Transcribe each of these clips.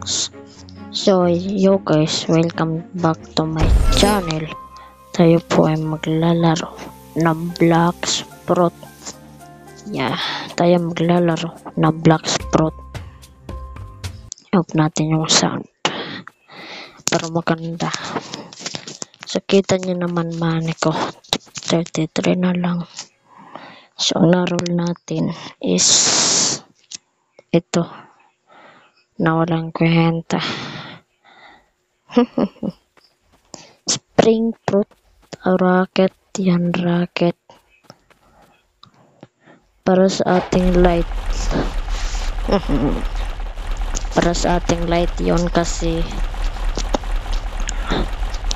So yo guys, welcome back to my channel. Tayo po ay maglalaro ng Blox Fruit. Tayo maglalaro ng Blox Fruit. Off natin yung sound para maganda. So kita nyo naman money ko 33 na lang. So ang naroll natin is ito na walang kwenta. Spring Fruit rocket, yan rocket para sa ating light. Para sa ating light yon kasi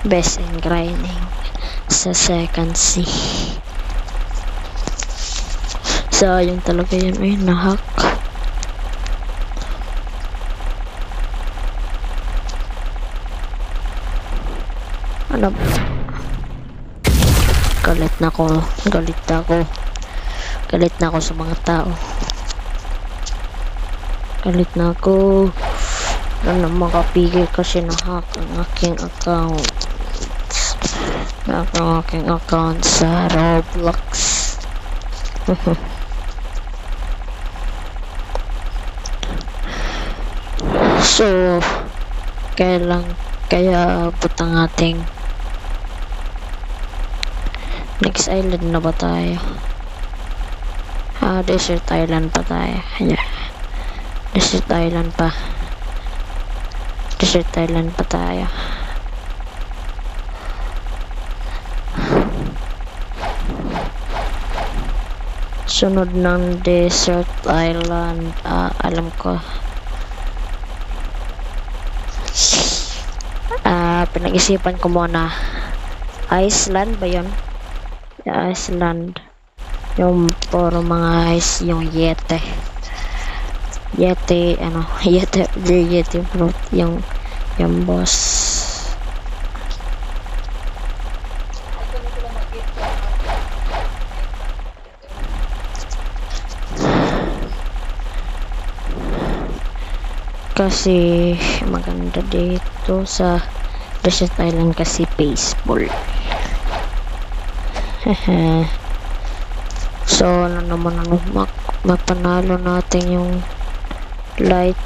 best in grinding sa second C. So yun talaga yun ay nahack. Ano? Galit na ako sa mga tao. Galit na ako na makapigil kasi na-hack ang aking account. Ang aking account sa Roblox. So kaya butang ating next island na ba tayo? Desert island pa tayo. Desert island pa tayo. Sunod ng desert island, alam ko. Pinag-isipan ko muna. Iceland ba yun? Iceland. Yung puro mga ice, yung Yeti fruit, yung boss. Kasi maganda dito sa Desert Island kasi baseball. So ano naman mapanalo natin yung light.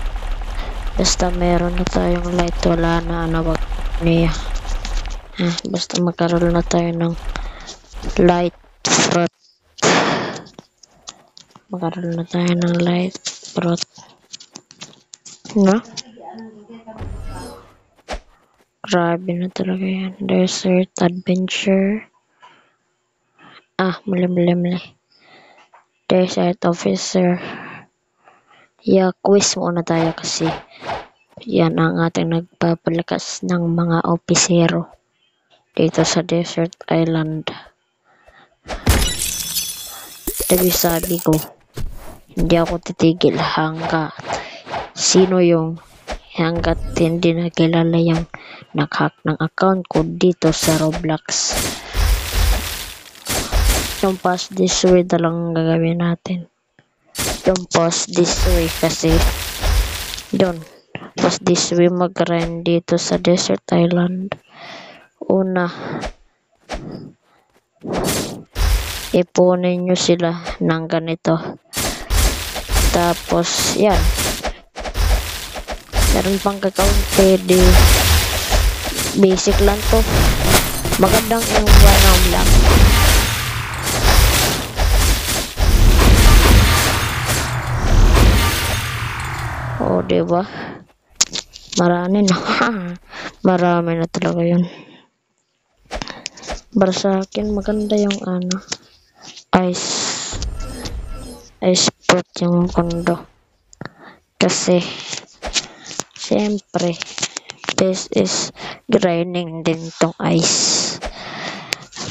Basta meron na tayong light, wala na anawag niya. Basta magkaroon na tayo ng light fruit. Magkaroon na tayo ng light fruit. Grabe na talaga yan. Desert adventure. Mali. Desert officer. Quiz muna tayo kasi yan ang ating nagpapalakas ng mga opisero dito sa Desert Island. Sabi ko, hindi ako titigil hanggat hindi nakilala yung nag-hack ng account ko dito sa Roblox. Yung pass this way na lang gagawin natin. Yung pass this way kasi doon. Pass this way mag-grind dito sa Desert Island. Una, ipunin nyo sila ng ganito. Tapos, yan. Meron pang kakaunti. Basic lang to. Magandang yung one lang. Diba? Marami na. Marami na talaga yun. Para sa akin, maganda yung ice fruit yung kondo. Kasi, siyempre, this is grinding din tong ice.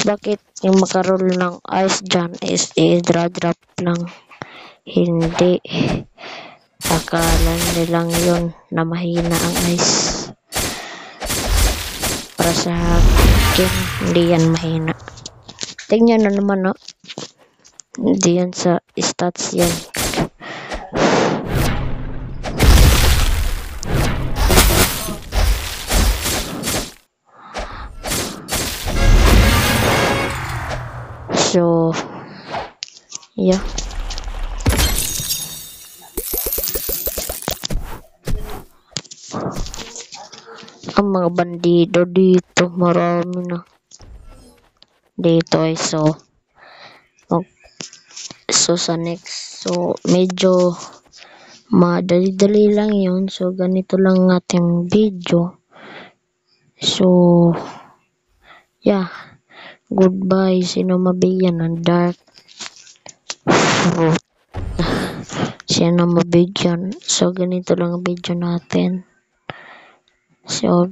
Bakit yung makaroon ng ice dyan is i-drop lang? Hindi. Akala nilang yun na mahina ang ice. Para sa akin, hindi yan mahina. Tingnan na naman, hindi yan sa stats yan. So, yeah. Ang mga bandido dito, marami na. Dito ay so sa next, so medyo madali-dali lang yun. So ganito lang ang ating video. So yeah, goodbye. Sino mabigyan ng dark fruit? Sino mabigyan? So ganito lang ang video natin. So